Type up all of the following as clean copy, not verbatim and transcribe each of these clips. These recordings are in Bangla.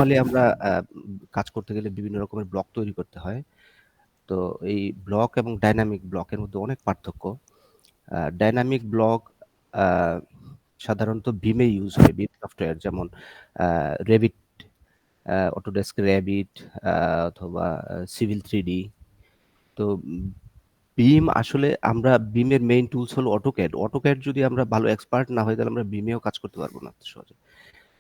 নরমালি আমরা কাজ করতে গেলে বিভিন্ন রকমের ব্লক তৈরি করতে হয়। তো এই ব্লক এবং ডাইনামিক ব্লকের মধ্যে অনেক পার্থক্য। ডাইনামিক ব্লক আ সাধারণত বিমে ইউজ হয়। বিম সফটওয়্যার যেমন Revit, Autodesk Revit আ অথবা Civil 3D। তো বিম আসলে আমরা বিমের মেইন টুলস হলো AutoCAD। AutoCAD যদি আমরা ভালো এক্সপার্ট না হই তাহলে আমরা বিমেও কাজ করতে পারব না সহজে।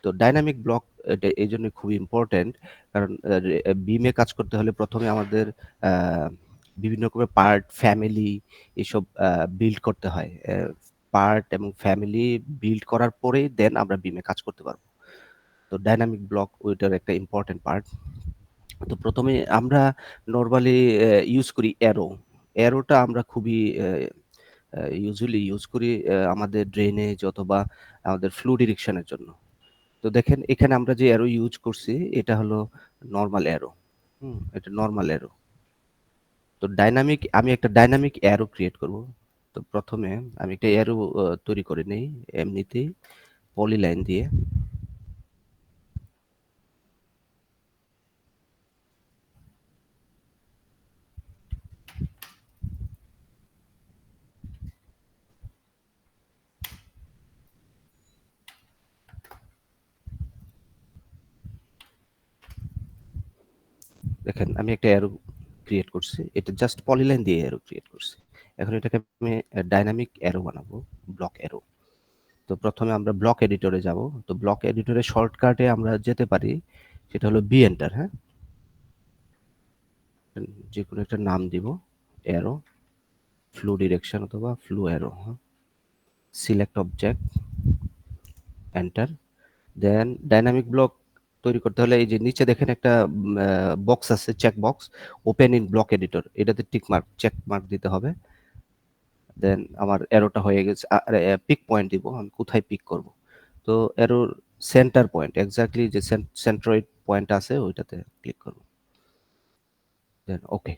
তো ডাইনামিক ব্লক এটা এইজন্য খুবই ইম্পোর্টেন্ট। কারণ বিমে কাজ করতে হলে ১ম এ আমাদের আ বিভিন্ন রকমের পার্ট, ফ্যামিলি এসব বিল্ড করতে হয়। পার্ট এবং ফ্যামিলি বিল্ড করার পরেই দেন আমরা বিমে কাজ করতে পারব। তো ডাইনামিক ব্লক ওইটার একটা ইম্পোর্টেন্ট পার্ট। তো ১ম এ আমরা নরমালি ইউজ করি অ্যারো। অ্যারোটা আমরা খুবই ইউজুয়ালি ইউজ করি আমাদের ড্রেনেজ অথবা আমাদের ফ্লো ডিরেকশন এর জন্য। তো দেখেন এখানে আমরা যে অ্যারো ইউজ করছি এটা হলো নরমাল অ্যারো। এটা নরমাল অ্যারো। তো আমি একটা ডাইনামিক অ্যারো ক্রিয়েট করব। তো ১ম এ আমি একটা অ্যারো তৈরি করে নেই এমনিতেই পলিলাইন দিয়ে। দেখেন আমি একটা অ্যারো ক্রিয়েট করছি। এটা জাস্ট পলিলাইন দিয়ে অ্যারো ক্রিয়েট করছি। এখন এটাকে আমি ডাইনামিক অ্যারো বানাবো, ব্লক অ্যারো। তো ১ম এ আমরা ব্লক এডিটরে যাব। তো ব্লক এডিটরে শর্টকাটে আমরা যেতে পারি। সেটা হলো এন্টার, হ্যাঁ? যেকোনো একটা নাম দিব। অ্যারো, ফ্লো ডিরেকশন অথবা ফ্লো অ্যারো, হ্যাঁ? Select object, enter. Then dynamic block তৈরি করতে হলে এই যে নিচে দেখেন একটা বক্স আছে, check box, open in block editor. এটাতে টিক মার্ক, চেক মার্ক দিতে হবে। দেন আমার অ্যারোটা হয়ে গেছে। পিক পয়েন্ট দিব। আমি কোথায় পিক করব? তো অ্যারোর সেন্টার পয়েন্ট, এক্সাক্টলি যে সেন্ট্রয়েড পয়েন্ট আছে ওইটাতে ক্লিক করব। দেন ওকে।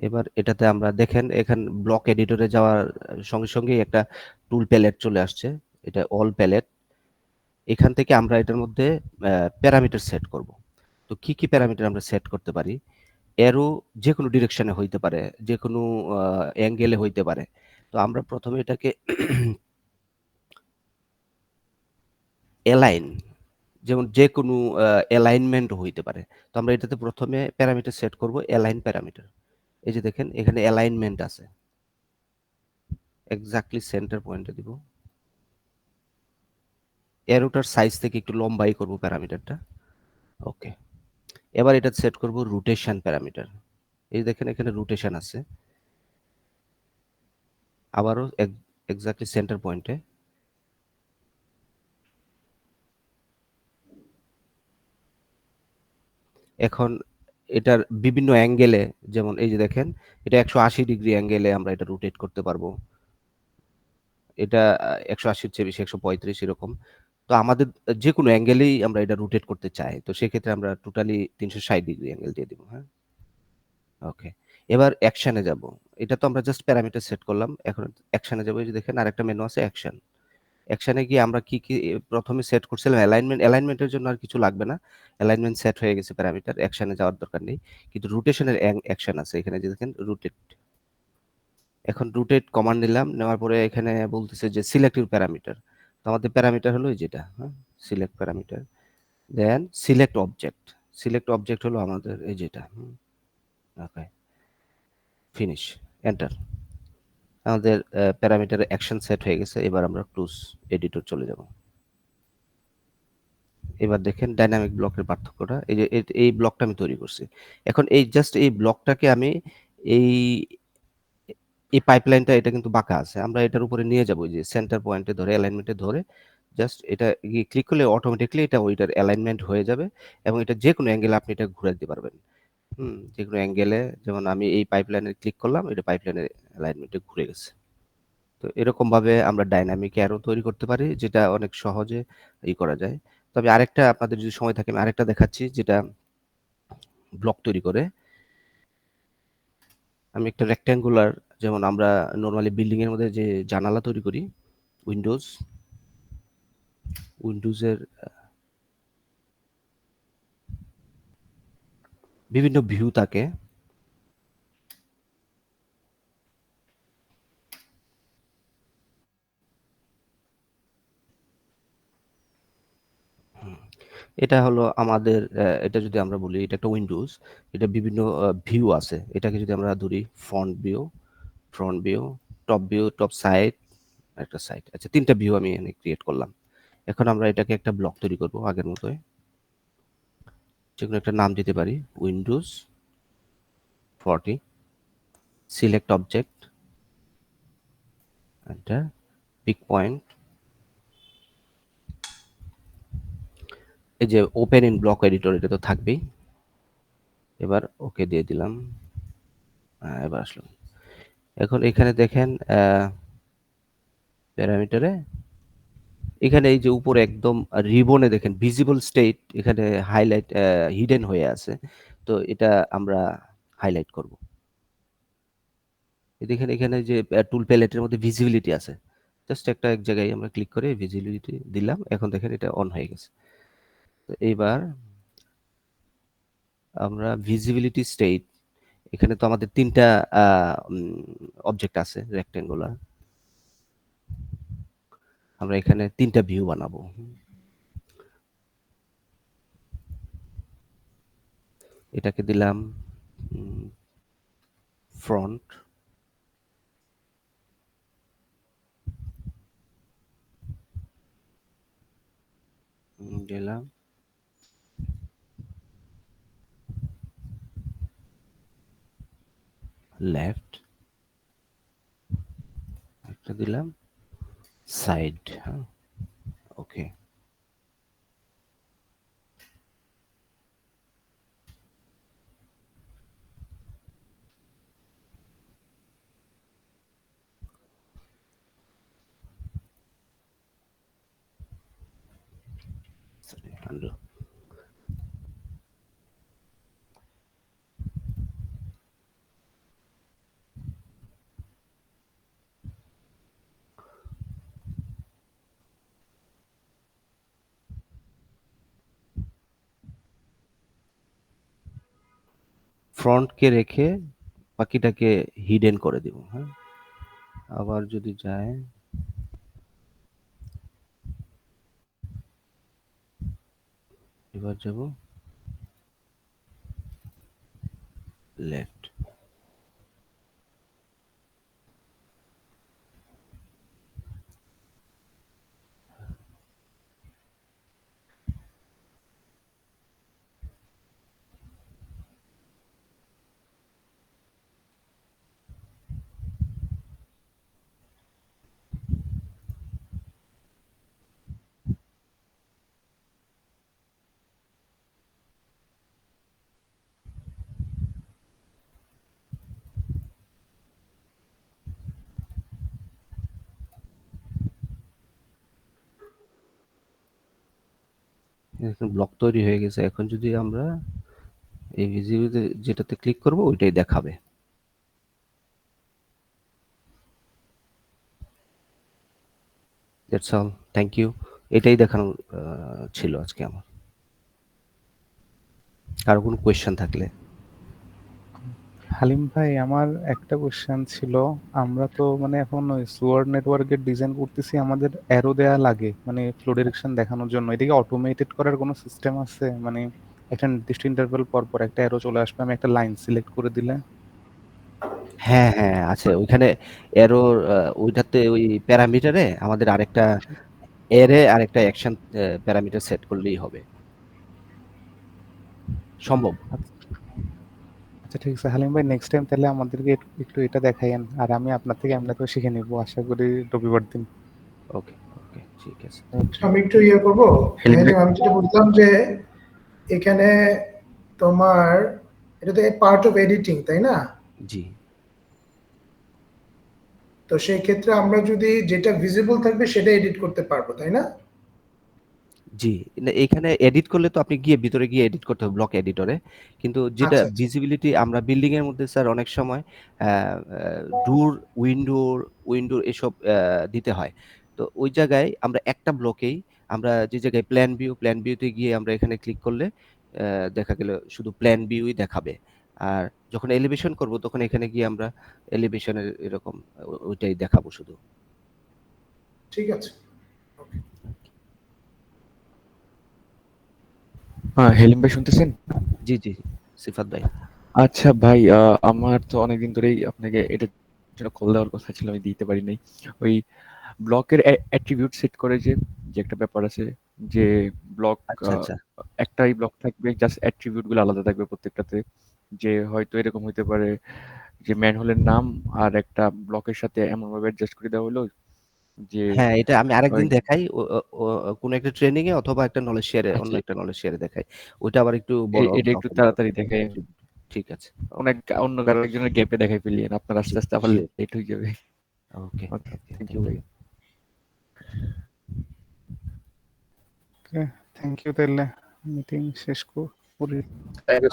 এবার এটাতে আমরা দেখেন এখান ব্লক এডিটরে যাওয়ার সঙ্গে সঙ্গেই একটা টুল প্যালেট চলে আসছে। এটা অল প্যালেট। এখান থেকে আমরা এটার মধ্যে প্যারামিটার সেট করব। তো কি প্যারামিটার আমরা সেট করতে পারি? অ্যারো যেকোনো ডিরেকশনে হইতে পারে, যেকোনো আ অ্যাঙ্গেলে হইতে পারে। তো আমরা ১ম এ এটাকে এলাইন, যেমন যেকোনো অ্যালাইনমেন্ট হইতে পারে। তো আমরা এটাতে ১ম এ প্যারামিটার সেট করব এলাইন প্যারামিটার। এই যে দেখেন এখানে অ্যালাইনমেন্ট আছে। এক্সাক্টলি সেন্টার পয়েন্টে দিব। অ্যারোটার সাইজ থেকে একটু লম্বাই করব প্যারামিটারটা। ওকে। এবার এটা সেট করব রোটেশন প্যারামিটার। এই দেখেন এখানে রোটেশন আছে। আবারও এক্সাক্টলি সেন্টার পয়েন্টে। এখন এটার বিভিন্ন অ্যাঙ্গেলে, যেমন এই যে দেখেন এটা ১৮০ ডিগ্রি অ্যাঙ্গেলে আমরা এটা রোটেট করতে পারবো। এটা ১৮০ এর চেয়ে বেশি ১৩৫ এরকম। তো আমাদের যেকোনো অ্যাঙ্গেলেই আমরা এটা রোটেট করতে চাই। তো সেক্ষেত্রে আমরা টোটালি ৩৬০ ডিগ্রি অ্যাঙ্গেল দিয়ে দিব, হ্যাঁ? ওকে। এবার অ্যাকশন এ যাব। এটা তো আমরা জাস্ট প্যারামিটার সেট করলাম। এখন অ্যাকশন এ যাব। এই যে দেখেন আরেকটা মেনু আছে অ্যাকশন। অ্যাকশন এ গিয়ে আমরা কি ১ম এ সেট করছিলাম অ্যালাইনমেন্ট। অ্যালাইনমেন্ট এর জন্য আর কিছু লাগবে না। অ্যালাইনমেন্ট সেট হয়ে গেছে প্যারামিটার। অ্যাকশন এ যাওয়ার দরকার নেই। কিন্তু রোটেশন এর অ্যাকশন আছে। এখানে যে দেখেন রোটেট। এখন রোটেট কমান্ড নিলাম। নেওয়ার পরে এখানে বলতেছে যে সিলেক্ট ইউর প্যারামিটার। তো আমাদের প্যারামিটার হলো এই যেটা, হ্যাঁ? Select parameter. Then select object. Select object হলো আমাদের এই যেটা। ওকে। ফিনিশ। এন্টার। আমাদের প্যারামিটারে অ্যাকশন সেট হয়ে গেছে। এবার আমরা ক্লোজ এডিটর চলে যাব। এবার দেখেন ডাইনামিক ব্লকের পার্থক্যটা। এই যে এই ব্লকটা আমি তৈরি করছি। এখন এই জাস্ট এই ব্লকটাকে আমি এই এই পাইপলাইনটা এটা কিন্তু বাঁকা আছে। আমরা এটার উপরে নিয়ে যাবো ওই যে সেন্টার পয়েন্টে ধরে অ্যালাইনমেন্টে ধরে জাস্ট এটা ক্লিক করলে অটোমেটিক্যালি এটা ওইটার অ্যালাইনমেন্ট হয়ে যাবে এবং এটা যেকোনো অ্যাঙ্গেলে আপনি এটা ঘুরে দিতে পারবেন। যেকোনো অ্যাঙ্গেলে, যেমন আমি এই পাইপলাইনে ক্লিক করলাম, এটা পাইপলাইনের অ্যালাইনমেন্টে ঘুরে গেছে। তো এরকমভাবে আমরা ডাইনামিক অ্যারো তৈরি করতে পারি যেটা অনেক সহজে করা যায়। তবে আরেকটা আপনাদের যদি সময় থাকে আমি আরেকটা দেখাচ্ছি যেটা ব্লক তৈরি করে। আমি একটা রেক্টেঙ্গুলার, যেমন আমরা নরমালি বিল্ডিং এর মধ্যে যে জানালা তৈরি করি, উইন্ডোজ, উইন্ডোজের বিভিন্ন ভিউ থাকে। এটা হলো আমাদের এটা যদি আমরা বলি এটা একটা উইন্ডোজ, এটা বিভিন্ন ভিউ আছে। এটাকে যদি আমরা ধরি front view, top view, top side, একটা সাইড। আচ্ছা, ৩ টা ভিউ আমি এখানে ক্রিয়েট করলাম। এখন আমরা এটাকে একটা ব্লক তৈরি করব আগের মতোই। যেকোনো একটা নাম দিতে পারি, windows 40, select object, enter, pick point. এই যে ওপেন ইন ব্লক এডিটর, এটা তো থাকবেই। এবার ওকে দিয়ে দিলাম। এবার আসলো। এখন এখানে দেখেন প্যারামিটারে এখানে এই যে উপরে একদম রিবনে দেখেন ভিজিবল স্টেট এখানে হাইলাইট হিডেন হয়ে আছে। তো এটা আমরা হাইলাইট করব। দেখেন এখানে যে টুল প্যালেটের মধ্যে ভিজিবিলিটি আছে। জাস্ট একটা এক জায়গায় আমরা ক্লিক করে ভিজিবিলিটি দিলাম। এখন দেখেন এটা অন হয়ে গেছে। তো এইবার আমরা ভিজিবিলিটি স্টেট, এখানে তো আমাদের ৩ টা অবজেক্ট আছে রেক্টেঙ্গুলার। আমরা এখানে ৩ টা ভিউ বানাবো। এটাকে দিলাম ফ্রন্ট, দিলাম লেফট, একটা দিলাম সাইড। হ্যাঁ, ওকে। Sorry, undo. ফ্রন্টকে রেখে বাকিটাকে হিডেন করে দিব। হ্যাঁ, আবার যদি যায়, এবার যাব লেফট। এখন ব্লক তৈরি হয়ে গেছে। এখন যদি আমরা এই ভিজিবিলিটি যেটাতে ক্লিক করব ওইটাই দেখাবে। That's all, thank you. এটাই দেখানোর ছিল আজকে আমার। কারো কোনো কোয়েশ্চেন থাকলে। হালিম ভাই, আমার একটা কোশ্চেন ছিল। আমরা তো মানে এখন ওই সুয়ার নেটওয়ার্কের ডিজাইন করতেছি, আমাদের অ্যারো দেয়া লাগে মানে ফ্লো ডিরেকশন দেখানোর জন্য। এটাকে অটোমেটেড করার কোনো সিস্টেম আছে? মানে একটা নির্দিষ্ট ইন্টারভ্যাল পর পর একটা অ্যারো চলে আসবে, আমি একটা লাইন সিলেক্ট করে দিলে। হ্যাঁ, হ্যাঁ, আছে ওইখানে এরর। ওইটাতে ওই প্যারামিটারে আমাদের আরেকটা এরে আরেকটা অ্যাকশন প্যারামিটার সেট করলেই হবে। সম্ভব। আচ্ছা, আচ্ছা, ঠিক আছে হালিম ভাই, নেক্সট টাইম তাহলে আমাদেরকে একটু এটা দেখাইয়েন, আর আমি আপনার থেকে এমনিতেও শিখে নিবো আশা করি রবিবার দিন। ওকে, ওকে, ঠিক আছে। আচ্ছা, আমি একটু ইয়ে করবো। হালিম ভাই, আমি যেটা বললাম যে এখানে তোমার এটা তো পার্ট অফ এডিটিং, তাই না? জি, তো সেই ক্ষেত্রে আমরা যদি যেটা ভিজিবল থাকবে সেটা এডিট করতে পারবো, তাই না? জি। না, এখানে এডিট করলে তো আপনি গিয়ে ভিতরে গিয়ে এডিট করতে হবে ব্লক এডিটরে। কিন্তু যেটা আচ্ছা, আচ্ছা। ভিজিবিলিটি আমরা বিল্ডিং এর মধ্যে স্যার অনেক সময় ডোর, উইন্ডোর এসব দিতে হয়। তো ওই জায়গায় আমরা একটা ব্লকেই আমরা যে জায়গায় প্ল্যান ভিউতে গিয়ে আমরা এখানে ক্লিক করলে দেখা গেল শুধু প্ল্যান ভিউই দেখাবে। আর যখন এলিভেশন করব তখন এখানে গিয়ে আমরা এলিভেশনের এরকম ওইটাই দেখাবো শুধু। ঠিক আছে। হ্যাঁ, হেলিম ভাই শুনতেছেন? জি জি, সিফাত ভাই। আচ্ছা ভাই, আমার তো অনেকদিন ধরেই আপনাকে এটার জন্য কল দেওয়ার কথা ছিল, আমি দিতে পারি নাই। ওই ব্লকের অ্যাট্রিবিউট সেট করে যে যে একটা ব্যাপার আছে, যে ব্লক আচ্ছা আচ্ছা। একটাই ব্লক থাকবে, জাস্ট অ্যাট্রিবিউট গুলো আলাদা থাকবে প্রত্যেকটাতে। যে হয়তো এরকম হইতে পারে যে ম্যানহোলের নাম আর একটা ব্লকের সাথে এমন ভাবে অ্যাডজাস্ট করে দেওয়া হলো যে হ্যাঁ, এটা আমি ওই আরেকদিন দেখাই কোনো একটা ট্রেনিং এ অথবা একটা নলেজ শেয়ারে, অন্য আচ্ছা, একটা নলেজ শেয়ারে দেখাই। ওইটা আবার একটু বড় এটা একটু ব্লকের তাড়াতাড়ি দেখাই। ঠিক আছে। অনেক অন্য কারো একজনের গ্যাপে দেখাই ফেলি, আপনার আস্তে আস্তে আবার শিওর। লেট হয়ে যাবে। Okay okay, okay, thank you thank ভাই। ইউ। Okay, thank you. তাহলে মিটিং শেষ করি। Thank you.